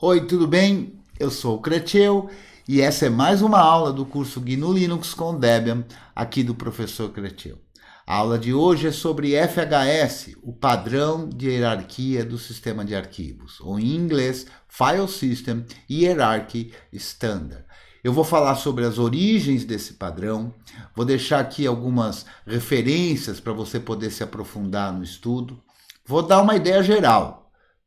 Oi, tudo bem? Eu sou o Creteu e essa é mais uma aula do curso GNU Linux com Debian, aqui do professor Creteu. A aula de hoje é sobre FHS, o padrão de hierarquia do sistema de arquivos, ou em inglês, File System Hierarchy Standard. Eu vou falar sobre as origens desse padrão, vou deixar aqui algumas referências para você poder se aprofundar no estudo, vou dar uma ideia geral,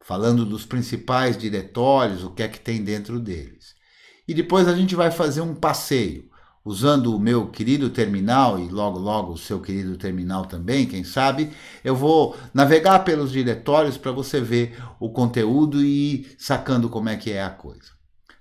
falando dos principais diretórios, o que é que tem dentro deles. E depois a gente vai fazer um passeio, usando o meu querido terminal, e logo logo o seu querido terminal também, quem sabe, eu vou navegar pelos diretórios para você ver o conteúdo e ir sacando como é que é a coisa.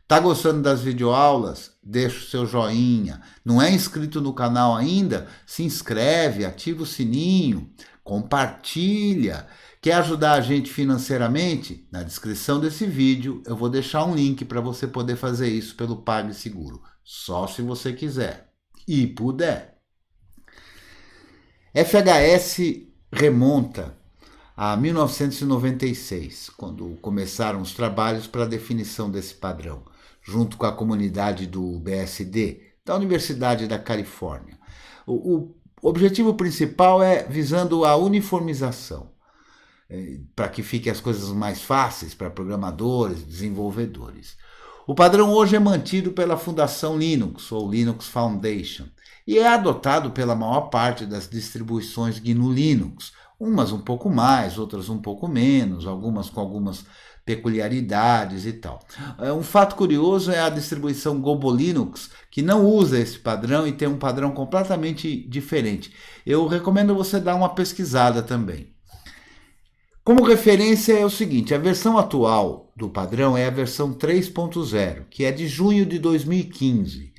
Tá gostando das videoaulas? Deixa o seu joinha. Não é inscrito no canal ainda? Se inscreve, ativa o sininho, compartilha. Quer ajudar a gente financeiramente? Na descrição desse vídeo eu vou deixar um link para você poder fazer isso pelo PagSeguro. Só se você quiser e puder. FHS remonta a 1996, quando começaram os trabalhos para a definição desse padrão, junto com a comunidade do BSD, da Universidade da Califórnia. O objetivo principal é visando a uniformização, para que fiquem as coisas mais fáceis para programadores, desenvolvedores. O padrão hoje é mantido pela Fundação Linux, ou Linux Foundation, e é adotado pela maior parte das distribuições GNU Linux, umas um pouco mais, outras um pouco menos, algumas com algumas peculiaridades e tal. Um fato curioso é a distribuição GoboLinux, que não usa esse padrão e tem um padrão completamente diferente. Eu recomendo você dar uma pesquisada também. Como referência é o seguinte, a versão atual do padrão é a versão 3.0, que é de junho de 2015.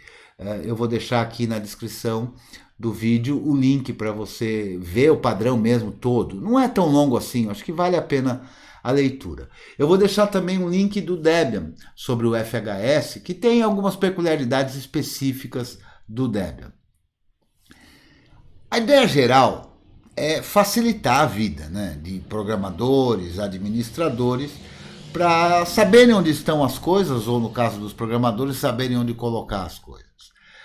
Eu vou deixar aqui na descrição do vídeo o link para você ver o padrão mesmo todo. Não é tão longo assim, acho que vale a pena a leitura. Eu vou deixar também um link do Debian sobre o FHS, que tem algumas peculiaridades específicas do Debian. A ideia geral é facilitar a vida, né, de programadores, administradores, para saberem onde estão as coisas, ou no caso dos programadores, saberem onde colocar as coisas.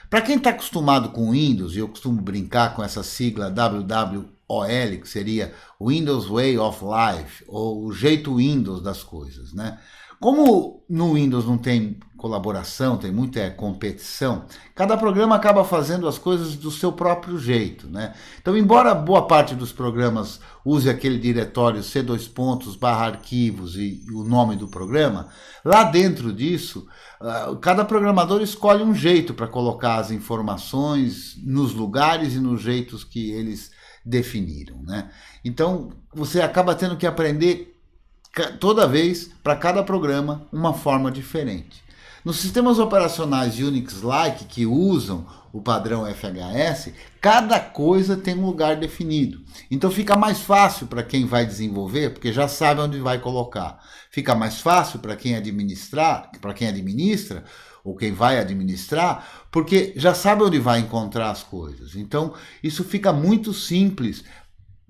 Para quem está acostumado com Windows, e eu costumo brincar com essa sigla WWOL, que seria Windows Way of Life, ou o jeito Windows das coisas, né? Como no Windows não tem colaboração, tem muita competição, cada programa acaba fazendo as coisas do seu próprio jeito, né? Então, embora boa parte dos programas use aquele diretório C2 /arquivos e o nome do programa, lá dentro disso, cada programador escolhe um jeito para colocar as informações nos lugares e nos jeitos que eles definiram, né? Então, você acaba tendo que aprender toda vez, para cada programa, uma forma diferente. Nos sistemas operacionais Unix-like que usam o padrão FHS, cada coisa tem um lugar definido. Então fica mais fácil para quem vai desenvolver, porque já sabe onde vai colocar. Fica mais fácil para quem administra, ou quem vai administrar, porque já sabe onde vai encontrar as coisas. Então isso fica muito simples,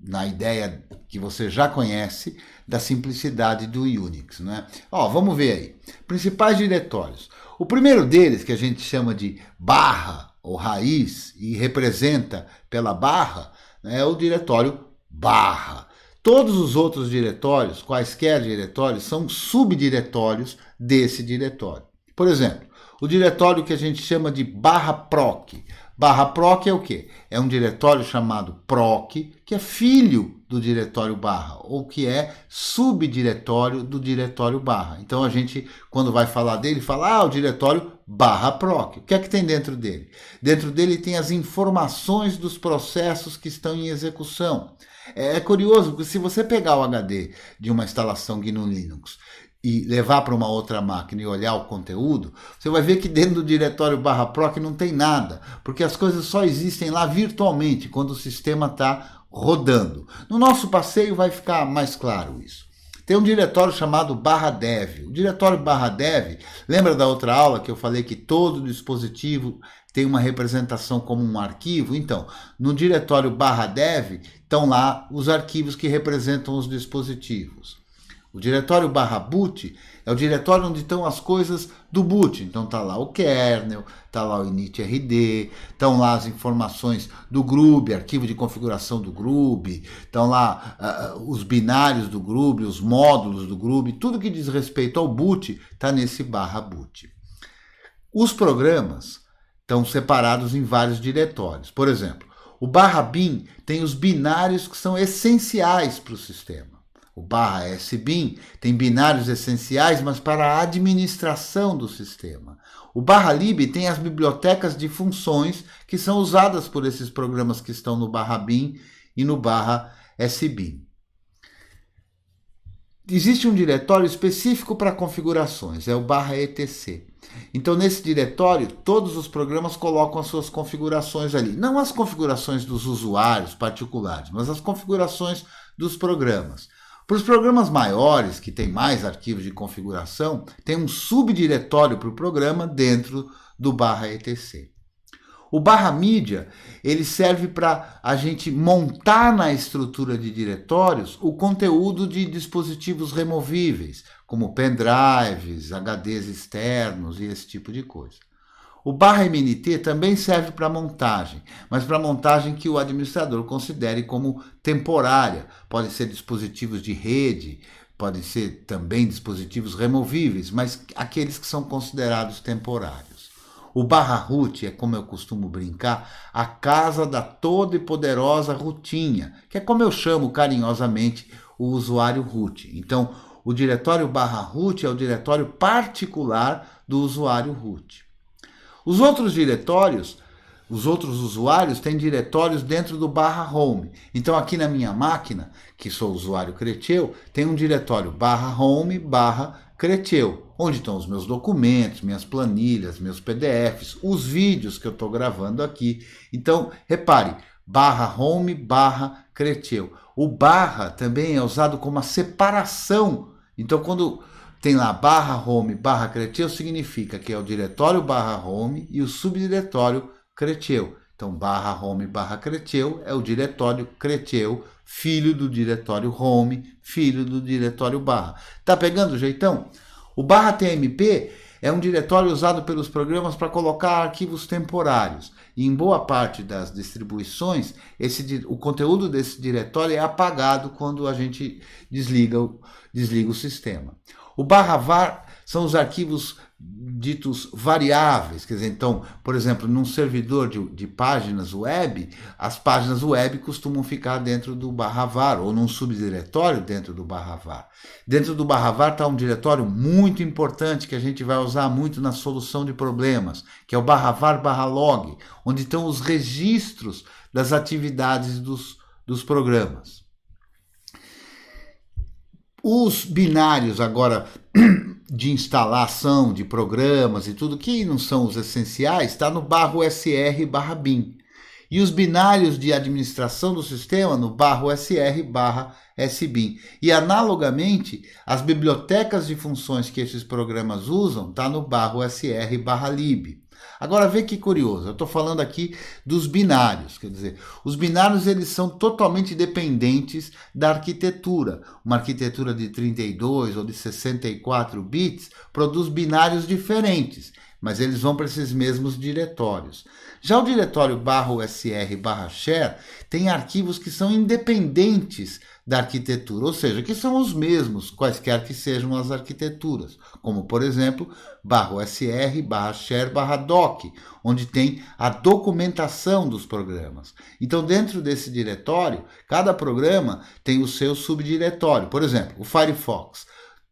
na ideia que você já conhece da simplicidade do Unix, né? Vamos ver aí. Principais diretórios. O primeiro deles, que a gente chama de barra ou raiz e representa pela barra, né, é o diretório barra. Todos os outros diretórios, quaisquer diretórios, são subdiretórios desse diretório. Por exemplo, o diretório que a gente chama de barra proc. Barra proc é o quê? É um diretório chamado proc, que é filho do diretório barra, ou que é subdiretório do diretório barra. Então a gente, quando vai falar dele, fala, o diretório barra proc. O que é que tem dentro dele? Dentro dele tem as informações dos processos que estão em execução. É curioso, porque se você pegar o HD de uma instalação GNU Linux e levar para uma outra máquina e olhar o conteúdo, você vai ver que dentro do diretório barra proc não tem nada, porque as coisas só existem lá virtualmente, quando o sistema está rodando. No nosso passeio vai ficar mais claro isso. Tem um diretório chamado barra dev. O diretório barra dev, lembra da outra aula que eu falei que todo dispositivo tem uma representação como um arquivo? Então, no diretório barra dev estão lá os arquivos que representam os dispositivos. O diretório /boot é o diretório onde estão as coisas do boot. Então está lá o kernel, está lá o init.rd, estão lá as informações do GRUB, arquivo de configuração do GRUB, estão lá os binários do GRUB, os módulos do GRUB, tudo que diz respeito ao boot está nesse /boot. Os programas estão separados em vários diretórios. Por exemplo, o /bin tem os binários que são essenciais para o sistema. O /sbin tem binários essenciais, mas para a administração do sistema. O /lib tem as bibliotecas de funções que são usadas por esses programas que estão no /bin e no /sbin. Existe um diretório específico para configurações, é o /etc. Então, nesse diretório, todos os programas colocam as suas configurações ali. Não as configurações dos usuários particulares, mas as configurações dos programas. Para os programas maiores, que tem mais arquivos de configuração, tem um subdiretório para o programa dentro do /etc. O /media, ele serve para a gente montar na estrutura de diretórios o conteúdo de dispositivos removíveis, como pendrives, HDs externos e esse tipo de coisa. O /mnt também serve para montagem, mas para montagem que o administrador considere como temporária. Podem ser dispositivos de rede, podem ser também dispositivos removíveis, mas aqueles que são considerados temporários. O /root é, como eu costumo brincar, a casa da toda e poderosa rutinha, que é como eu chamo carinhosamente o usuário root. Então, o diretório /root é o diretório particular do usuário root. Os outros diretórios, os outros usuários têm diretórios dentro do /home. Então, aqui na minha máquina, que sou usuário Creteu, tem um diretório /home/Creteu, onde estão os meus documentos, minhas planilhas, meus PDFs, os vídeos que eu estou gravando aqui. Então, repare, /home/Creteu. O barra também é usado como a separação. Então, quando tem lá /home/Creteu, significa que é o diretório /home e o subdiretório Creteu. Então, /home/Creteu é o diretório Creteu, filho do diretório home, filho do diretório barra. Tá pegando o jeitão? O /tmp é um diretório usado pelos programas para colocar arquivos temporários. E em boa parte das distribuições, o conteúdo desse diretório é apagado quando a gente desliga o sistema. O /var são os arquivos ditos variáveis, quer dizer, então, por exemplo, num servidor de páginas web, as páginas web costumam ficar dentro do /var ou num subdiretório dentro do /var. Dentro do /var está um diretório muito importante que a gente vai usar muito na solução de problemas, que é o /var/log, onde estão os registros das atividades dos programas. Os binários agora de instalação de programas e tudo, que não são os essenciais, está no /usr/bin. E os binários de administração do sistema no /usr/sbin. E analogamente, as bibliotecas de funções que esses programas usam está no /usr/lib. Agora, vê que curioso, eu estou falando aqui dos binários, quer dizer, os binários eles são totalmente dependentes da arquitetura. Uma arquitetura de 32 ou de 64 bits produz binários diferentes, mas eles vão para esses mesmos diretórios. Já o diretório /usr/share tem arquivos que são independentes da arquitetura, ou seja, que são os mesmos, quaisquer que sejam as arquiteturas, como, por exemplo, /usr/share/doc, onde tem a documentação dos programas. Então, dentro desse diretório, cada programa tem o seu subdiretório. Por exemplo, o Firefox.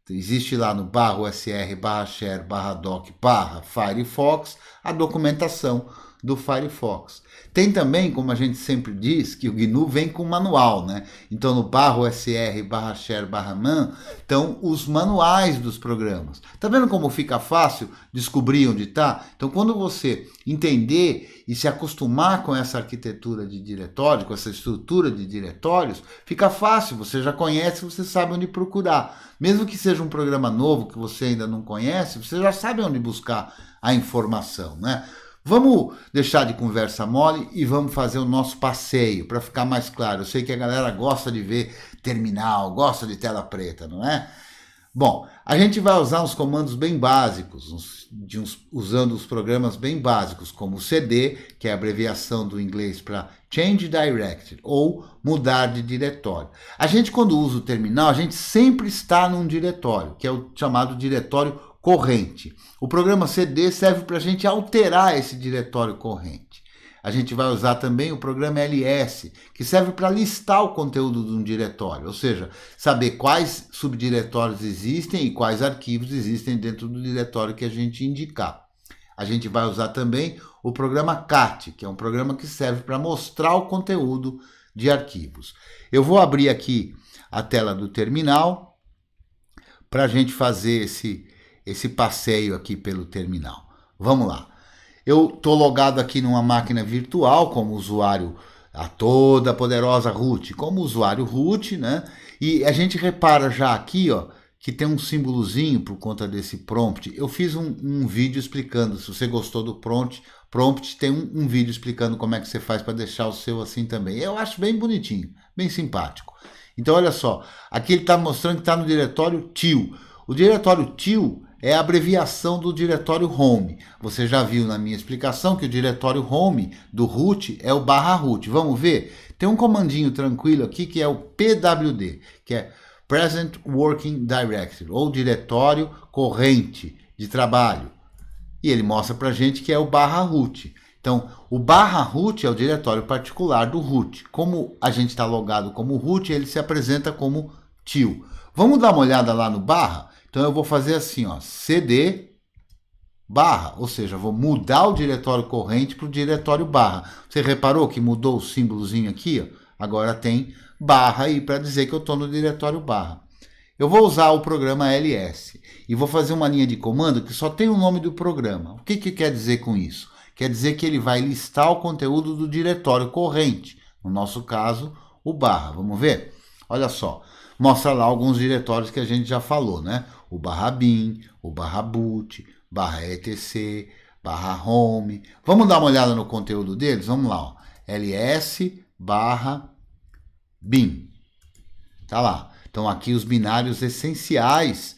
Existe lá no /usr/share/doc/Firefox a documentação do Firefox. Tem também, como a gente sempre diz, que o GNU vem com manual, né? Então, no /usr/share/man estão os manuais dos programas. Tá vendo como fica fácil descobrir onde está? Então, quando você entender e se acostumar com essa arquitetura de diretório, com essa estrutura de diretórios, fica fácil, você já conhece, você sabe onde procurar. Mesmo que seja um programa novo que você ainda não conhece, você já sabe onde buscar a informação, né? Vamos deixar de conversa mole e vamos fazer o nosso passeio para ficar mais claro. Eu sei que a galera gosta de ver terminal, gosta de tela preta, não é? Bom, a gente vai usar uns comandos bem básicos, usando os programas bem básicos, como o CD, que é a abreviação do inglês para Change Directory, ou mudar de diretório. A gente, quando usa o terminal, a gente sempre está num diretório, que é o chamado diretório corrente. O programa CD serve para a gente alterar esse diretório corrente. A gente vai usar também o programa ls, que serve para listar o conteúdo de um diretório, ou seja, saber quais subdiretórios existem e quais arquivos existem dentro do diretório que a gente indicar. A gente vai usar também o programa cat, que é um programa que serve para mostrar o conteúdo de arquivos. Eu vou abrir aqui a tela do terminal para a gente fazer esse passeio aqui pelo terminal. Vamos lá. Eu estou logado aqui numa máquina virtual como usuário, a toda poderosa root, como usuário root, né? E a gente repara já aqui, ó, que tem um símbolozinho por conta desse prompt. Eu fiz um vídeo explicando, se você gostou do prompt tem um vídeo explicando como é que você faz para deixar o seu assim também. Eu acho bem bonitinho, bem simpático. Então olha só, aqui ele está mostrando que está no diretório til. O diretório til é a abreviação do diretório home. Você já viu na minha explicação que o diretório home do root é o /root. Vamos ver? Tem um comandinho tranquilo aqui que é o pwd, que é Present Working Directory, ou diretório corrente de trabalho. E ele mostra para a gente que é o /root. Então, o /root é o diretório particular do root. Como a gente está logado como root, ele se apresenta como til. Vamos dar uma olhada lá no barra? Então eu vou fazer assim, ó, cd barra, ou seja, vou mudar o diretório corrente para o diretório barra. Você reparou que mudou o símbolozinho aqui? Ó? Agora tem barra aí para dizer que eu estou no diretório barra. Eu vou usar o programa ls e vou fazer uma linha de comando que só tem o nome do programa. O que quer dizer com isso? Quer dizer que ele vai listar o conteúdo do diretório corrente. No nosso caso, o barra. Vamos ver? Olha só. Mostra lá alguns diretórios que a gente já falou, né? O /bin, o /boot, /etc, /home. Vamos dar uma olhada no conteúdo deles? Vamos lá, ó. ls/bin. Tá lá. Então aqui os binários essenciais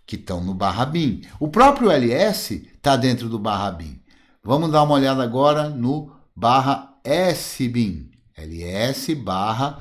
que estão no /bin. O próprio ls está dentro do /bin. Vamos dar uma olhada agora no /sbin. ls/sbin.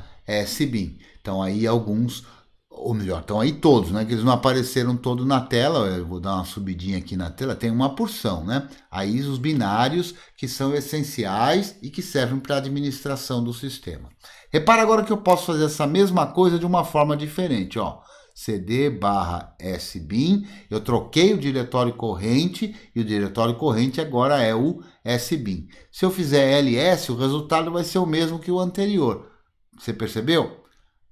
Então aí alguns, ou melhor, estão aí todos, né? Que eles não apareceram todos na tela. Eu vou dar uma subidinha aqui na tela, tem uma porção, né? Aí os binários que são essenciais e que servem para a administração do sistema. Repara agora que eu posso fazer essa mesma coisa de uma forma diferente, ó. cd/sbin, eu troquei o diretório corrente e o diretório corrente agora é o sbin. Se eu fizer ls, o resultado vai ser o mesmo que o anterior. Você percebeu?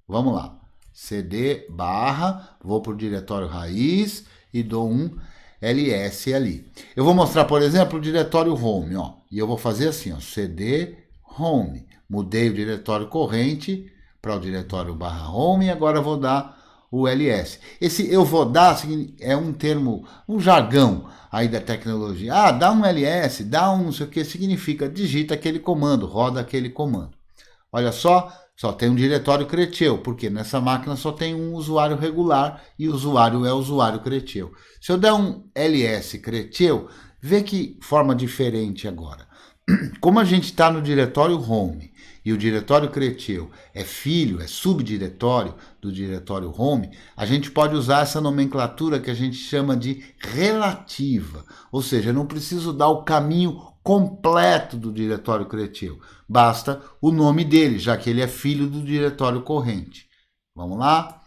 Vamos lá, cd barra, vou para o diretório raiz e dou um ls ali. Eu vou mostrar, por exemplo, o diretório home, ó, e eu vou fazer assim, ó, cd home. Mudei o diretório corrente para o diretório /home e agora vou dar o ls. Esse eu vou dar é um termo, um jargão aí da tecnologia. Ah, dá um ls, dá um não sei o que, significa digita aquele comando, roda aquele comando. Olha só tem um diretório Creteu, porque nessa máquina só tem um usuário regular e o usuário é o usuário Creteu. Se eu der um ls Creteu, vê que forma diferente agora. Como a gente está no diretório home e o diretório Creteu é filho, é subdiretório do diretório home, a gente pode usar essa nomenclatura que a gente chama de relativa. Ou seja, eu não preciso dar o caminho completo do diretório Creteu. Basta o nome dele, já que ele é filho do diretório corrente. Vamos lá?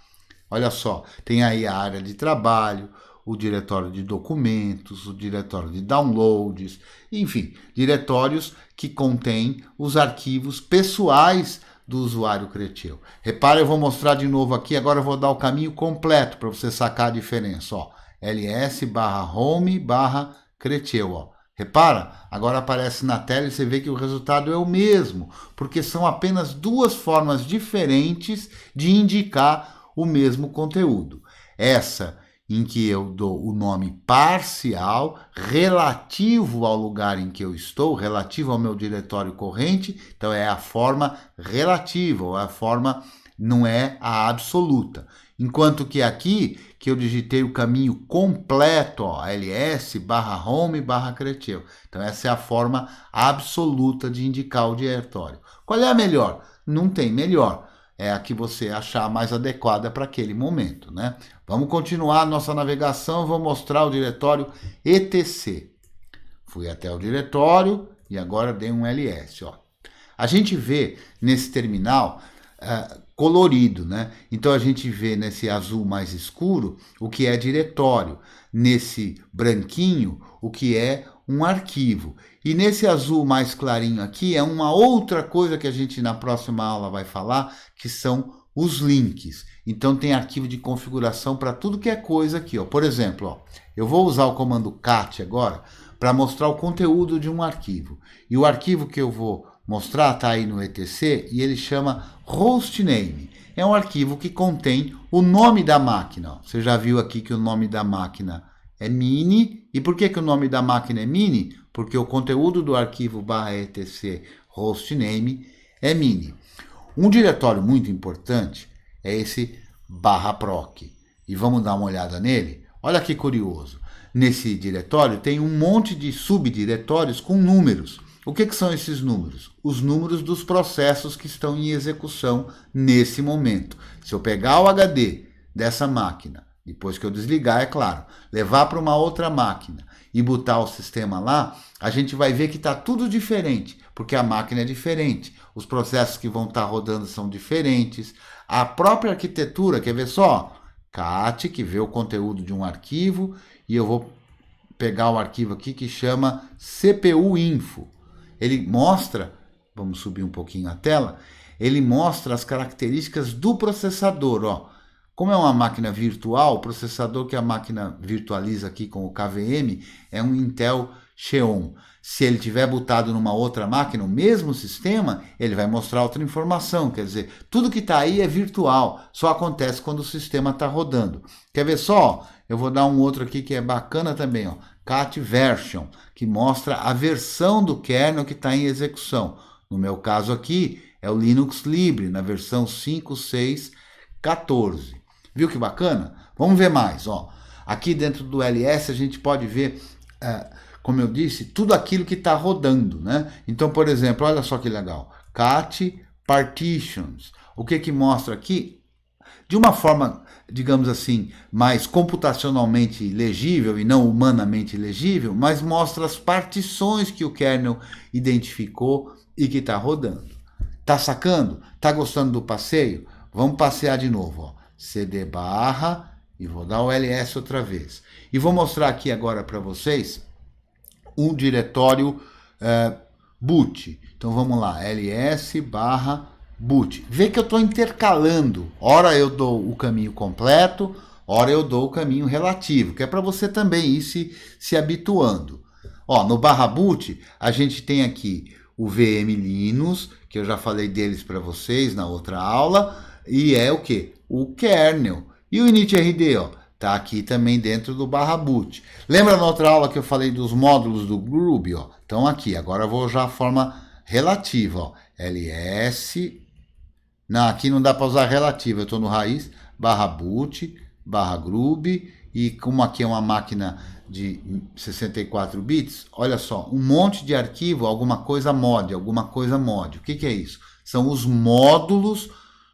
Olha só, tem aí a área de trabalho, o diretório de documentos, o diretório de downloads, enfim, diretórios que contêm os arquivos pessoais do usuário Creteu. Repara, eu vou mostrar de novo aqui, agora eu vou dar o caminho completo para você sacar a diferença. Ó, ls/home/Creteu, ó. Repara, agora aparece na tela e você vê que o resultado é o mesmo, porque são apenas duas formas diferentes de indicar o mesmo conteúdo. Essa em que eu dou o nome parcial relativo ao lugar em que eu estou, relativo ao meu diretório corrente, então é a forma relativa, ou a forma não é a absoluta. Enquanto que aqui, que eu digitei o caminho completo, ó, ls/home/createo. Então essa é a forma absoluta de indicar o diretório. Qual é a melhor? Não tem melhor. É a que você achar mais adequada para aquele momento, né? Vamos continuar a nossa navegação, eu vou mostrar o diretório etc. Fui até o diretório e agora dei um ls, ó. A gente vê nesse terminal colorido, né? Então a gente vê nesse azul mais escuro o que é diretório, nesse branquinho o que é um arquivo. E nesse azul mais clarinho aqui é uma outra coisa que a gente na próxima aula vai falar, que são os links. Então tem arquivo de configuração para tudo que é coisa aqui, ó. Por exemplo, ó, eu vou usar o comando cat agora para mostrar o conteúdo de um arquivo. E o arquivo que eu vou mostrar está aí no etc e ele chama hostname. É um arquivo que contém o nome da máquina. Você já viu aqui que o nome da máquina é mini. E por que o nome da máquina é mini? Porque o conteúdo do arquivo /etc hostname é mini. Um diretório muito importante é esse /proc. E vamos dar uma olhada nele? Olha que curioso. Nesse diretório tem um monte de subdiretórios com números. O que são esses números? Os números dos processos que estão em execução nesse momento. Se eu pegar o HD dessa máquina, depois que eu desligar, é claro, levar para uma outra máquina e botar o sistema lá, a gente vai ver que está tudo diferente, porque a máquina é diferente, os processos que vão estar rodando são diferentes, a própria arquitetura, quer ver só? cat, que vê o conteúdo de um arquivo, e eu vou pegar o arquivo aqui que chama CPU info. Ele mostra, vamos subir um pouquinho a tela, ele mostra as características do processador, ó. Como é uma máquina virtual, o processador que a máquina virtualiza aqui com o KVM é um Intel Xeon. Se ele tiver botado numa outra máquina, o mesmo sistema, ele vai mostrar outra informação. Quer dizer, tudo que está aí é virtual, só acontece quando o sistema está rodando. Quer ver só? Eu vou dar um outro aqui que é bacana também, ó. Cat version, que mostra a versão do kernel que está em execução. No meu caso aqui, é o Linux Libre, na versão 5.6.14. Viu que bacana? Vamos ver mais, ó. Aqui dentro do ls a gente pode ver, como eu disse, tudo aquilo que está rodando, né? Então, por exemplo, olha só que legal. Cat partitions. O que mostra aqui? De uma forma, digamos assim, mais computacionalmente legível e não humanamente legível, mas mostra as partições que o kernel identificou e que está rodando. Tá sacando? Tá gostando do passeio? Vamos passear de novo, ó. cd barra e vou dar o ls outra vez. E vou mostrar aqui agora para vocês um diretório boot. Então vamos lá, ls barra boot. Vê que eu estou intercalando. Ora eu dou o caminho completo, ora eu dou o caminho relativo, que é para você também ir se habituando. Ó, no /boot a gente tem aqui o VM Linux, que eu já falei deles para vocês na outra aula, e é o que? O kernel. E o initrd, ó, tá aqui também dentro do /boot. Lembra na outra aula que eu falei dos módulos do Groovy, ó? Então aqui, agora eu vou usar a forma relativa, ó. ls. Não, aqui não dá para usar relativa, eu estou no raiz, /boot, /groovy, e como aqui é uma máquina de 64 bits, olha só, um monte de arquivo, alguma coisa mod. O que é isso? São os módulos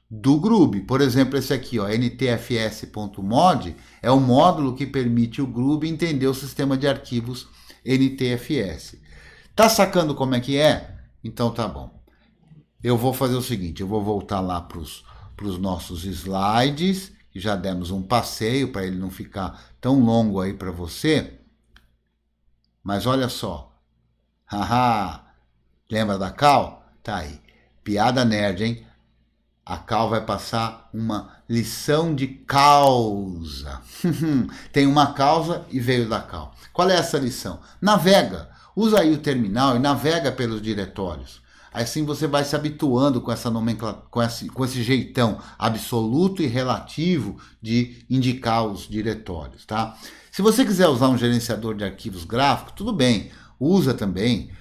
do Groovy. Por exemplo, esse aqui, ó, ntfs.mod, é o módulo que permite o Groovy entender o sistema de arquivos NTFS. Tá sacando como é que é? Então tá bom. Eu vou fazer o seguinte, eu vou voltar lá para os nossos slides, que já demos um passeio para ele não ficar tão longo aí para você. Mas olha só. Haha, lembra da Cal? Tá aí. Piada nerd, hein? A Cal vai passar uma lição de causa. Tem uma causa e veio da Cal. Qual é essa lição? Navega. Usa aí o terminal e navega pelos diretórios. Assim você vai se habituando com essa nomenclatura, com esse jeitão absoluto e relativo de indicar os diretórios, tá? Se você quiser usar um gerenciador de arquivos gráficos, tudo bem, usa também.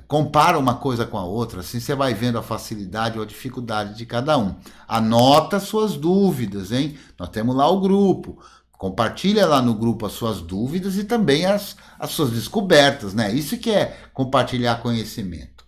compara uma coisa com a outra, assim você vai vendo a facilidade ou a dificuldade de cada um. Anota suas dúvidas, hein? Nós temos lá o grupo. Compartilha lá no grupo as suas dúvidas e também as suas descobertas, né? Isso que é compartilhar conhecimento.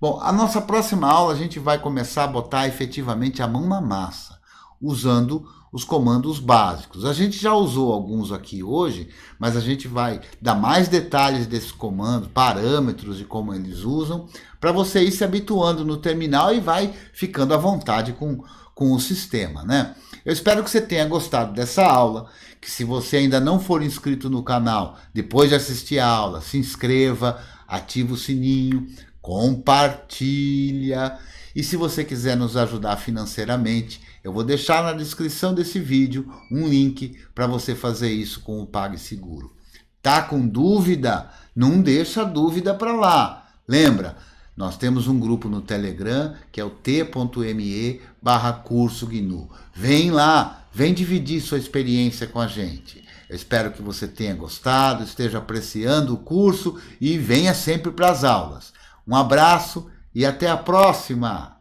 Bom, a nossa próxima aula a gente vai começar a botar efetivamente a mão na massa, usando os comandos básicos. A gente já usou alguns aqui hoje, mas a gente vai dar mais detalhes desses comandos, parâmetros de como eles usam, para você ir se habituando no terminal e vai ficando à vontade com o sistema, né? Eu espero que você tenha gostado dessa aula, que se você ainda não for inscrito no canal, depois de assistir a aula, se inscreva, ativa o sininho, compartilha. E se você quiser nos ajudar financeiramente, eu vou deixar na descrição desse vídeo um link para você fazer isso com o PagSeguro. Tá com dúvida? Não deixa a dúvida para lá. Lembra, nós temos um grupo no Telegram, que é o t.me/curso GNU. Vem lá, vem dividir sua experiência com a gente. Eu espero que você tenha gostado, esteja apreciando o curso e venha sempre para as aulas. Um abraço e até a próxima!